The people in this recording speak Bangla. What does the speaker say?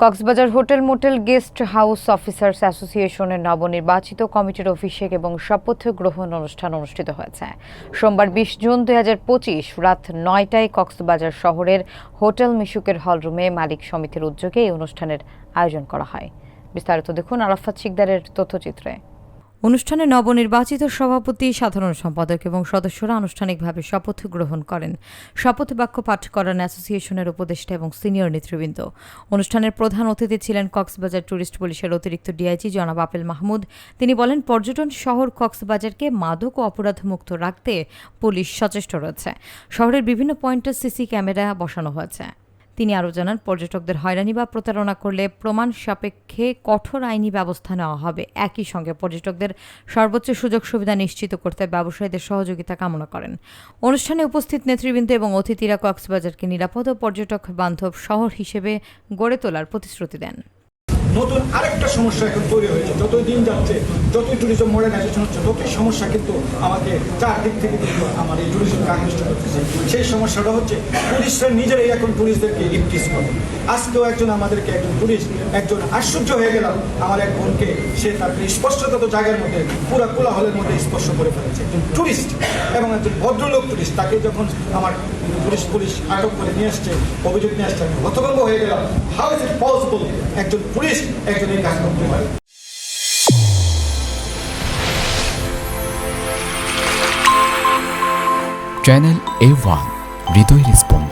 Cox's Bazar hotel motel guest house officers অ্যাসোসিয়েশনের নবনির্বাচিত কমিটির অভিষেক এবং শপথ গ্রহণ অনুষ্ঠান অনুষ্ঠিত হয়েছে। সোমবার ২০ জুন ২০২৫ রাত ৯টায় কক্সবাজার শহরের হোটেল মিশুকের হলরুমে মালিক সমিতির উদ্যোগে এই অনুষ্ঠানের আয়োজন করা হয়। বিস্তারিত দেখুন আরাফাত শিকদারের তথ্যচিত্রে। অনুষ্ঠানে নবনির্বাচিত সভাপতি, সাধারণ সম্পাদক এবং সদস্যরা আনুষ্ঠানিকভাবে শপথ গ্রহণ করেন। শপথ বাক্য পাঠ করেন অ্যাসোসিয়েশনের উপদেষ্টা এবং সিনিয়র নেতৃবৃন্দ। অনুষ্ঠানের প্রধান অতিথি ছিলেন কক্সবাজার ট্যুরিস্ট পুলিশের অতিরিক্ত ডিআইজি জনাব আপেল মাহমুদ। তিনি বলেন, পর্যটন শহর কক্সবাজারকে মাদক ও অপরাধমুক্ত রাখতে পুলিশ সচেষ্ট রয়েছে। শহরের বিভিন্ন পয়েন্টে সিসি ক্যামেরা বসানো হয়েছে। তিনি আরও জানান, পর্যটকদের হয়রানি বা প্রতারণা করলে প্রমাণ সাপেক্ষে কঠোর আইনি ব্যবস্থা নেওয়া হবে। একই সঙ্গে পর্যটকদের সর্বোচ্চ সুযোগ সুবিধা নিশ্চিত করতে ব্যবসায়ীদের সহযোগিতা কামনা করেন। অনুষ্ঠানে উপস্থিত নেতৃবৃন্দ এবং অতিথিরা কক্সবাজারকে নিরাপদ ও পর্যটক বান্ধব শহর হিসেবে গড়ে তোলার প্রতিশ্রুতি দেন। নতুন আরেকটা সমস্যা এখন তৈরি হয়েছে। যতই দিন যাচ্ছে, যতই ট্যুরিজম মডার্নাইজেশন হচ্ছে, ততই সমস্যা কিন্তু আমাকে চারদিক থেকে কিন্তু আমার এই ট্যুরিজমকে আকৃষ্ট করতেছে। সেই সমস্যাটা হচ্ছে ট্যুরিস্টরা নিজেরাই এখন ট্যুরিস্টদেরকে ইমপ্রেস করে। আজকেও আমাদেরকে একজন ট্যুরিস্ট আশ্চর্য হয়ে গেলাম, আমার এক বোনকে সে তার স্পষ্টত জায়গার মধ্যে পুরো কোলাহলের মধ্যে স্পর্শ করে ফেলেছে। একজন ট্যুরিস্ট এবং একজন ভদ্রলোক ট্যুরিস্ট, তাকে যখন আমার পুলিশ আটক করে নিয়ে আসছে, অভিযোগ নিয়ে আসছে, আমি হতভম্ব হয়ে গেলাম। হাউ ইজ ইট পসিবল একজন পুলিশ একজন এই কাজ করতে পারে? চ্যানেল A1 হৃদয় রেসপন্স।